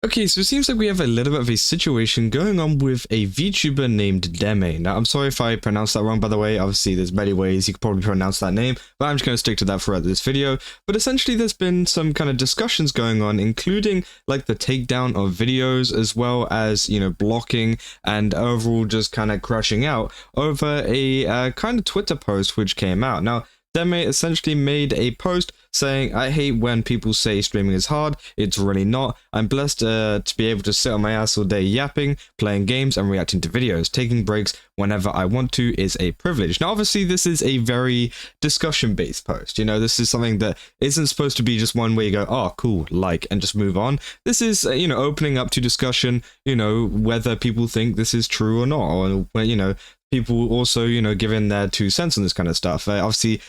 Okay, so it seems like we have a little bit of a situation going on with a VTuber named Deme. Now, I'm sorry if I pronounced that wrong, by the way. Obviously, there's many ways you could probably pronounce that name, but I'm just going to stick to that throughout this video. But essentially, there's been some kind of discussions going on, including like the takedown of videos, as well as, blocking and overall just kind of crashing out over a kind of Twitter post which came out. Now, Deme essentially made a post saying, I hate when people say streaming is hard, it's really not. I'm blessed to be able to sit on my ass all day yapping, playing games and reacting to videos. Taking breaks whenever I want to is a privilege. Now obviously this is a very discussion based post, this is something that isn't supposed to be just one where you go, oh cool, like, and just move on. This is, opening up to discussion, whether people think this is true or not, or, people also, giving their 2 cents on this kind of stuff. Obviously,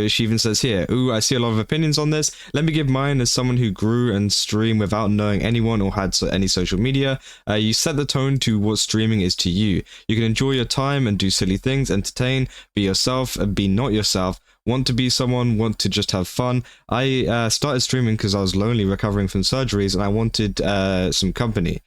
she even says here, ooh, I see a lot of opinions on this. Let me give mine as someone who grew and streamed without knowing anyone or had any social media. You set the tone to what streaming is to you. You can enjoy your time and do silly things, entertain, be yourself, and be not yourself. Want to be someone, want to just have fun. I started streaming because I was lonely recovering from surgeries and I wanted some company.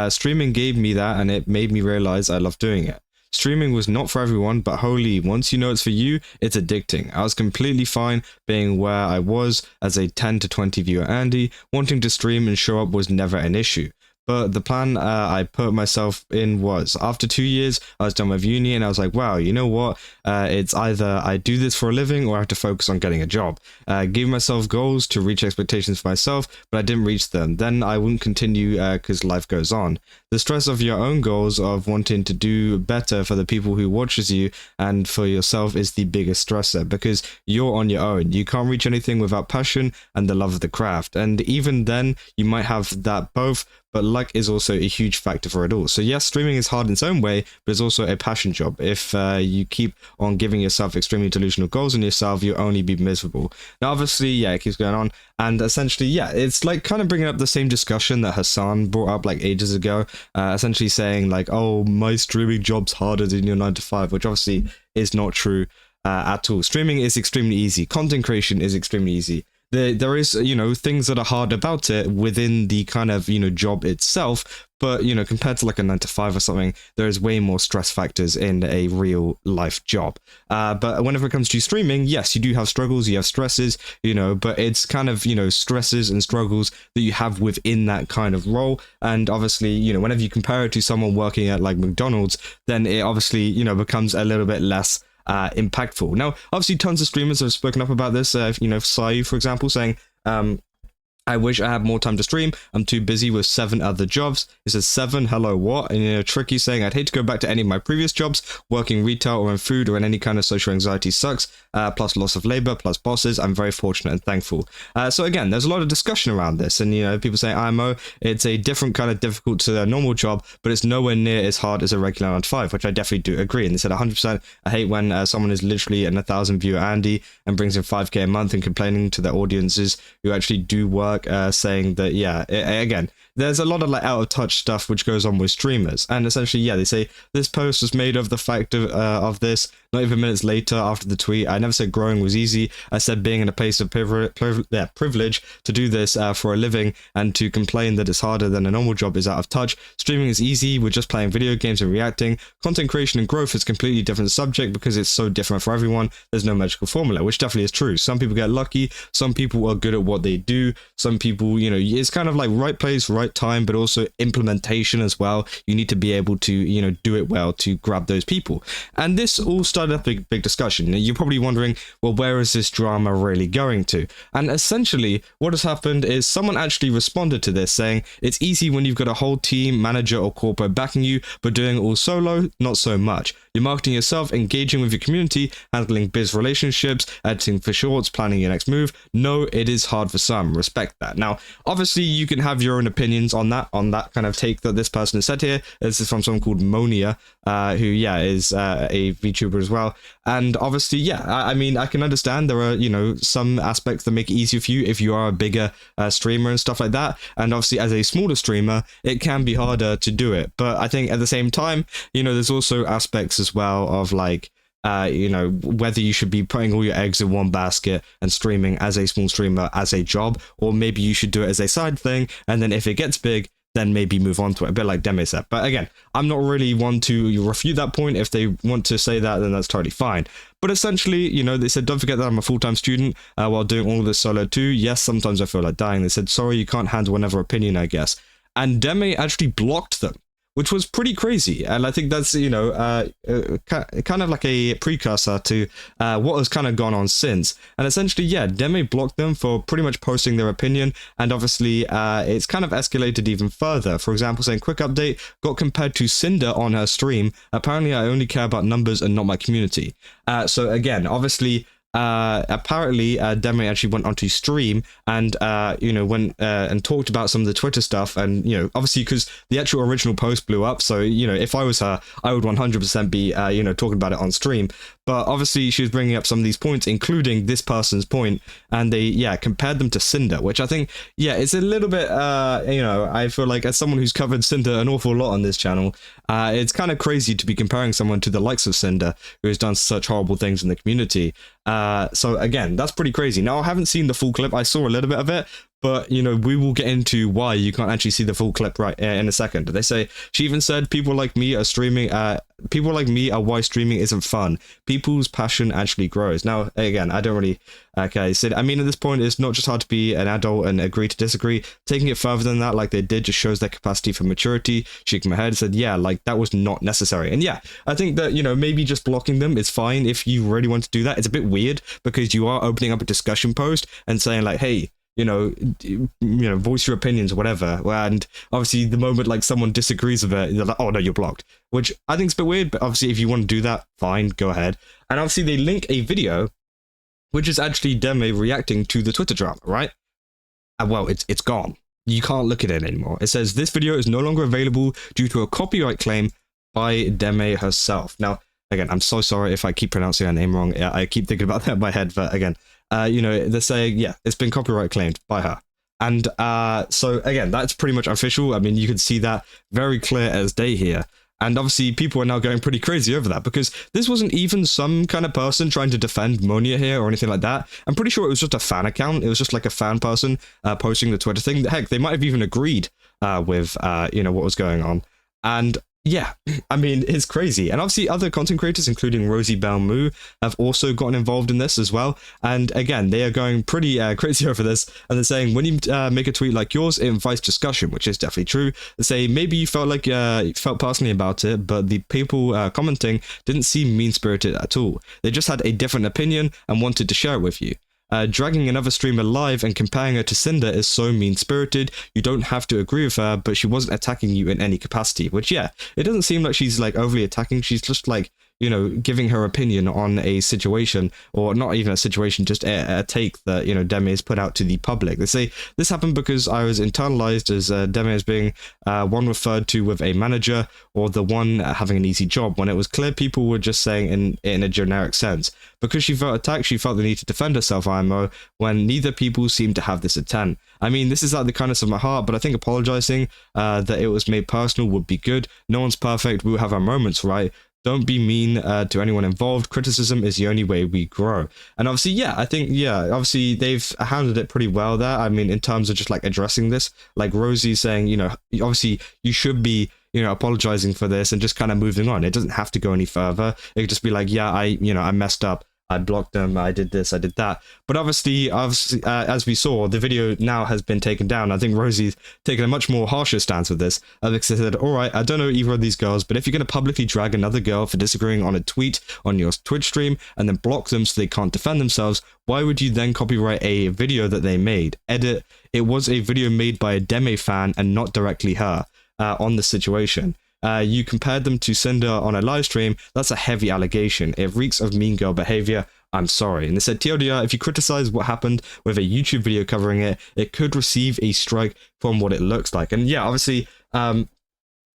Streaming gave me that and it made me realize I love doing it. Streaming was not for everyone, but holy, once you know it's for you, it's addicting. I was completely fine being where I was as a 10 to 20 viewer Andy. Wanting to stream and show up was never an issue. But the plan I put myself in was, after 2 years, I was done with uni and I was like, wow, you know what? It's either I do this for a living or I have to focus on getting a job. Gave myself goals to reach expectations for myself, but I didn't reach them. Then I wouldn't continue because life goes on. The stress of your own goals of wanting to do better for the people who watches you and for yourself is the biggest stressor because you're on your own. You can't reach anything without passion and the love of the craft. And even then, you might have that both, but luck is also a huge factor for it all. So yes, streaming is hard in its own way, but it's also a passion job. If you keep on giving yourself extremely delusional goals on yourself, you'll only be miserable. Now, obviously, yeah, it keeps going on. And essentially, yeah, it's like kind of bringing up the same discussion that Hassan brought up like ages ago, essentially saying like, oh, my streaming job's harder than your 9 to 5, which obviously is not true at all. Streaming is extremely easy. Content creation is extremely easy. There is, things that are hard about it within the kind of, job itself. But, compared to like a 9 to 5 or something, there is way more stress factors in a real life job. But whenever it comes to streaming, yes, you do have struggles, you have stresses, but it's kind of, stresses and struggles that you have within that kind of role. And obviously, whenever you compare it to someone working at like McDonald's, then it obviously, becomes a little bit less impactful. Now, obviously, tons of streamers have spoken up about this. Sayu, for example, saying, I wish I had more time to stream. I'm too busy with 7 other jobs. It says 7, hello, what? And Tricky saying, I'd hate to go back to any of my previous jobs. Working retail or in food or in any kind of social anxiety sucks. Plus loss of labor, plus bosses. I'm very fortunate and thankful. So again, there's a lot of discussion around this. And, people say IMO, it's a different kind of difficult to their normal job, but it's nowhere near as hard as a regular 9 to 5, which I definitely do agree. And they said 100%, I hate when someone is literally an 1,000 viewer Andy and brings in 5k a month and complaining to their audiences who actually do work, saying that, yeah, again, there's a lot of like out of touch stuff which goes on with streamers. And essentially, yeah, they say this post was made of the fact of this. Not even minutes later after the tweet, I never said growing was easy. I said being in a place of privilege to do this for a living and to complain that it's harder than a normal job is out of touch. Streaming is easy. We're just playing video games and reacting. Content creation and growth is a completely different subject because it's so different for everyone. There's no magical formula, which definitely is true. Some people get lucky. Some people are good at what they do. Some people, it's kind of like right place, right time, but also implementation as well. You need to be able to, do it well to grab those people. And this all started a big discussion. You're probably wondering, well, where is this drama really going to? And essentially, what has happened is someone actually responded to this saying, it's easy when you've got a whole team, manager or corporate backing you, but doing it all solo, not so much. You're marketing yourself, engaging with your community, handling biz relationships, editing for shorts, planning your next move. No, it is hard for some. Respect that. Now, obviously, you can have your own opinions on that kind of take that this person has said here. This is from someone called Monia, who, yeah, is a VTuber as well. And obviously, yeah, I mean, I can understand there are, some aspects that make it easier for you if you are a bigger streamer and stuff like that. And obviously, as a smaller streamer, it can be harder to do it. But I think at the same time, there's also aspects as well of like, whether you should be putting all your eggs in one basket and streaming as a small streamer as a job, or maybe you should do it as a side thing. And then if it gets big, then maybe move on to it, a bit like Deme said. But again, I'm not really one to refute that point. If they want to say that, then that's totally fine. But essentially, you know, they said, don't forget that I'm a full-time student while doing all of this solo too. Yes, sometimes I feel like dying. They said, sorry, you can't handle another opinion, I guess. And Deme actually blocked them, which was pretty crazy. And I think that's, you know, kind of like a precursor to what has kind of gone on since. And essentially, yeah, Deme blocked them for pretty much posting their opinion. And obviously, it's kind of escalated even further. For example, saying, quick update, got compared to Cinder on her stream. Apparently, I only care about numbers and not my community. So again, obviously, apparently Deme actually went onto stream and you know, went and talked about some of the Twitter stuff, and you know, obviously because the actual original post blew up, so you know, if I was her, I would 100% be you know, talking about it on stream. But obviously she was bringing up some of these points, including this person's point, and they, yeah, compared them to Cinder, which I think, yeah, it's a little bit, you know, I feel like as someone who's covered Cinder an awful lot on this channel, it's kind of crazy to be comparing someone to the likes of Cinder, who has done such horrible things in the community. So again, that's pretty crazy. Now, I haven't seen the full clip. I saw a little bit of it, but you know, we will get into why you can't actually see the full clip right in a second. They say, she even said, people like me are streaming, people like me are why streaming isn't fun. People's passion actually grows. Now, again, I don't really, okay, so I mean, at this point, it's not just hard to be an adult and agree to disagree. Taking it further than that, like they did, just shows their capacity for maturity. Shaking my head and said, yeah, like that was not necessary. And yeah, I think that, you know, maybe just blocking them is fine if you really want to do that. It's a bit weird because you are opening up a discussion post and saying like, hey, you know, voice your opinions or whatever. And obviously the moment like someone disagrees with it, they're like, oh no, you're blocked, which I think is a bit weird, but obviously if you want to do that, fine, go ahead. And obviously they link a video, which is actually Deme reacting to the Twitter drama, right? And well, it's gone. You can't look at it anymore. It says this video is no longer available due to a copyright claim by Deme herself. Now, again, I'm so sorry if I keep pronouncing her name wrong. I keep thinking about that in my head, but again, you know, they're saying, yeah, it's been copyright claimed by her. And so again, that's pretty much official. I mean, you can see that very clear as day here. And obviously people are now going pretty crazy over that because this wasn't even some kind of person trying to defend Monia here or anything like that. I'm pretty sure it was just a fan account. It was just like a fan person posting the Twitter thing. Heck, they might have even agreed with, you know, what was going on. And yeah, I mean, it's crazy. And obviously other content creators, including Rosie Bell Moo, have also gotten involved in this as well. And again, they are going pretty crazy over this. And they're saying, when you make a tweet like yours, it invites discussion, which is definitely true. They say, maybe you felt like you felt personally about it, but the people commenting didn't seem mean-spirited at all. They just had a different opinion and wanted to share it with you. Dragging another streamer live and comparing her to Cinder is so mean-spirited. You don't have to agree with her, but she wasn't attacking you in any capacity. Which, yeah, it doesn't seem like she's like overly attacking. She's just like, you know, giving her opinion on a situation, or not even a situation, just a take that, you know, Deme has put out to the public. They say, this happened because I was internalized as Deme as being one referred to with a manager, or the one having an easy job, when it was clear people were just saying in a generic sense. Because she felt attacked, she felt the need to defend herself, IMO, when neither people seemed to have this intent. I mean, this is out of the kindness of my heart, but I think apologizing that it was made personal would be good. No one's perfect, we'll have our moments, right? Don't be mean to anyone involved. Criticism is the only way we grow. And obviously, yeah, I think, yeah, obviously they've handled it pretty well there. I mean, in terms of just like addressing this, like Rosie saying, you know, obviously you should be, you know, apologizing for this and just kind of moving on. It doesn't have to go any further. It could just be like, yeah, I messed up. I blocked them, I did this, I did that. But obviously, as we saw, the video now has been taken down. I think Rosie's taken a much more harsher stance with this. Alex said, alright, I don't know either of these girls, but if you're going to publicly drag another girl for disagreeing on a tweet on your Twitch stream and then block them so they can't defend themselves, why would you then copyright a video that they made? Edit, it was a video made by a Deme fan and not directly her on the situation. You compared them to Cinder on a live stream. That's a heavy allegation. It reeks of mean girl behavior. I'm sorry. And they said, TLDR, if you criticize what happened with a YouTube video covering it, it could receive a strike from what it looks like. And yeah, obviously,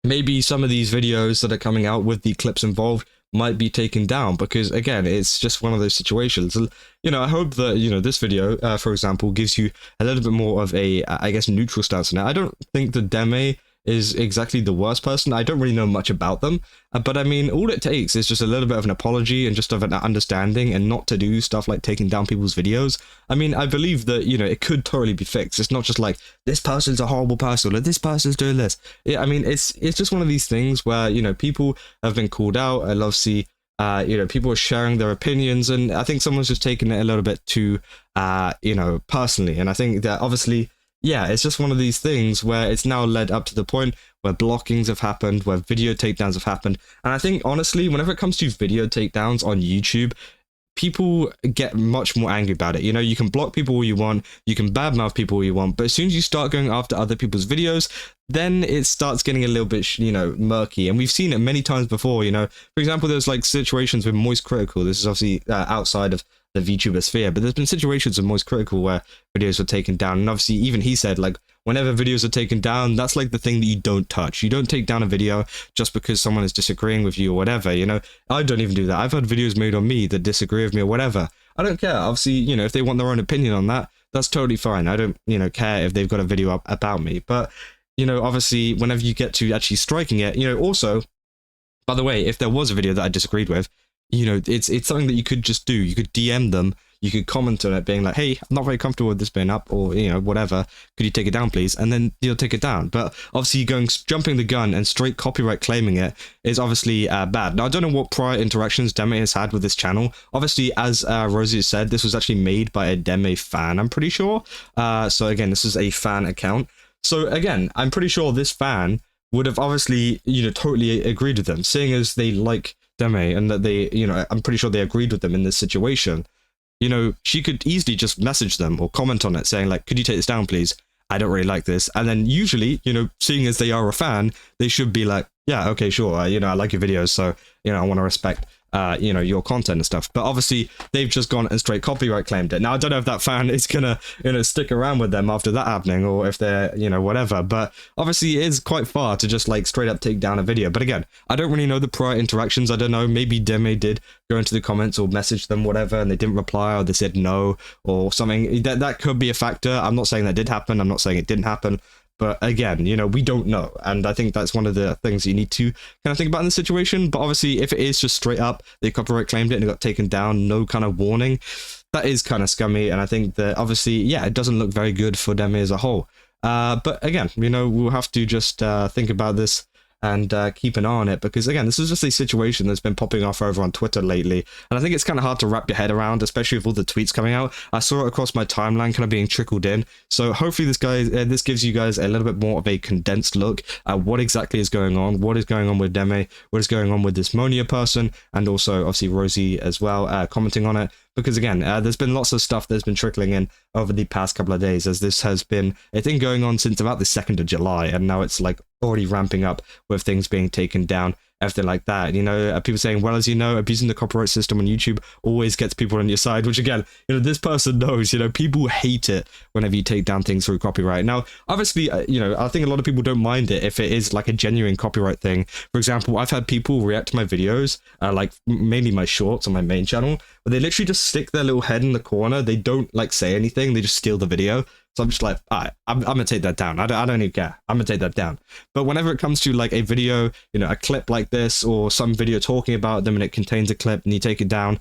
maybe some of these videos that are coming out with the clips involved might be taken down because, again, it's just one of those situations. You know, I hope that, you know, this video, for example, gives you a little bit more of a, I guess, neutral stance on it. I don't think the Deme is exactly the worst person. I don't really know much about them, but I mean, all it takes is just a little bit of an apology and just of an understanding, and not to do stuff like taking down people's videos. I mean, I believe that, you know, it could totally be fixed. It's not just like, this person's a horrible person, or this person's doing this. I mean, it's just one of these things where, you know, people have been called out. I love see, you know, people are sharing their opinions, and I think someone's just taken it a little bit too, you know, personally. And I think that obviously, yeah, it's just one of these things where it's now led up to the point where blockings have happened, where video takedowns have happened. And I think, honestly, whenever it comes to video takedowns on YouTube, people get much more angry about it. You know, you can block people all you want, you can badmouth people all you want, but as soon as you start going after other people's videos, then it starts getting a little bit, you know, murky. And we've seen it many times before, you know. For example, there's like situations with Moist Critical. This is obviously outside of the VTuber sphere, but there's been situations with Moist Critical where videos were taken down. And obviously, even he said, like, whenever videos are taken down, that's like the thing that you don't touch. You don't take down a video just because someone is disagreeing with you or whatever, you know. I don't even do that. I've had videos made on me that disagree with me or whatever. I don't care. Obviously, you know, if they want their own opinion on that, that's totally fine. I don't, you know, care if they've got a video up about me. But, you know, obviously, whenever you get to actually striking it, you know, also, by the way, if there was a video that I disagreed with, you know, it's something that you could just do. You could DM them, you could comment on it being like, hey, I'm not very comfortable with this being up, or, you know, whatever, could you take it down please? And then you'll take it down. But obviously jumping the gun and straight copyright claiming it is obviously bad. Now, I don't know what prior interactions Deme has had with this channel. Obviously, as Rosie said, this was actually made by a Deme fan, I'm pretty sure. So again, this is a fan account. So again, I'm pretty sure this fan would have obviously, you know, totally agreed with them, seeing as they like Deme, and that they, you know, I'm pretty sure they agreed with them in this situation. You know, she could easily just message them or comment on it saying like, could you take this down please? I don't really like this. And then usually, you know, seeing as they are a fan, they should be like, yeah, okay, sure, you know, I like your videos, so, you know, I want to respect you know, your content and stuff. But obviously they've just gone and straight copyright claimed it. Now, I don't know if that fan is gonna, you know, stick around with them after that happening, or if they're, you know, whatever, but obviously it is quite far to just like straight up take down a video. But again, I don't really know the prior interactions. I don't know, maybe Deme did go into the comments or message them, whatever, and they didn't reply, or they said no or something. That could be a factor. I'm not saying that did happen, I'm not saying it didn't happen. But again, you know, we don't know. And I think that's one of the things you need to kind of think about in the situation. But obviously, if it is just straight up, they copyright claimed it and it got taken down, no kind of warning, that is kind of scummy. And I think that obviously, yeah, it doesn't look very good for Demi as a whole. But again, you know, we'll have to just think about this and keep an eye on it, because again, this is just a situation that's been popping off over on Twitter lately, and I think it's kind of hard to wrap your head around, especially with all the tweets coming out. I saw it across my timeline kind of being trickled in, so hopefully this gives you guys a little bit more of a condensed look at what exactly is going on, what is going on with Deme, what is going on with this Monia person, and also obviously Rosie as well, commenting on it. Because again, there's been lots of stuff that's been trickling in over the past couple of days, as this has been a thing going on since about the 2nd of July, and now it's like already ramping up with things being taken down, everything like that. You know, people saying, well, as you know, abusing the copyright system on YouTube always gets people on your side, which again, you know, this person knows, you know, people hate it whenever you take down things through copyright. Now, obviously, you know, I think a lot of people don't mind it if it is like a genuine copyright thing. For example, I've had people react to my videos, like mainly my shorts on my main channel, but they literally just stick their little head in the corner. They don't like say anything. They just steal the video. So I'm just like, all right, I'm gonna take that down. I don't even care. I'm gonna take that down. But whenever it comes to like a video, you know, a clip like this, or some video talking about them and it contains a clip and you take it down,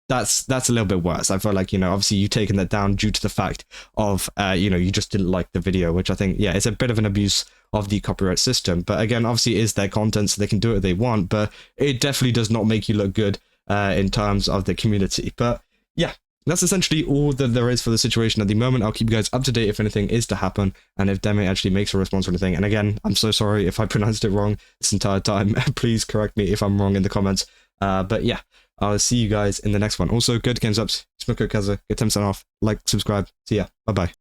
that's a little bit worse. I feel like, you know, obviously you've taken that down due to the fact of, you know, you just didn't like the video, which I think, yeah, it's a bit of an abuse of the copyright system. But again, obviously it is their content, so they can do what they want, but it definitely does not make you look good in terms of the community. But yeah, that's essentially all that there is for the situation at the moment. I'll keep you guys up to date if anything is to happen, and if Demi actually makes a response or anything. And again, I'm so sorry if I pronounced it wrong this entire time. Please correct me if I'm wrong in the comments. But yeah, I'll see you guys in the next one. Also, go to Games Ups, Smoke Kaza, get 10% off, like, subscribe. See ya. Bye-bye.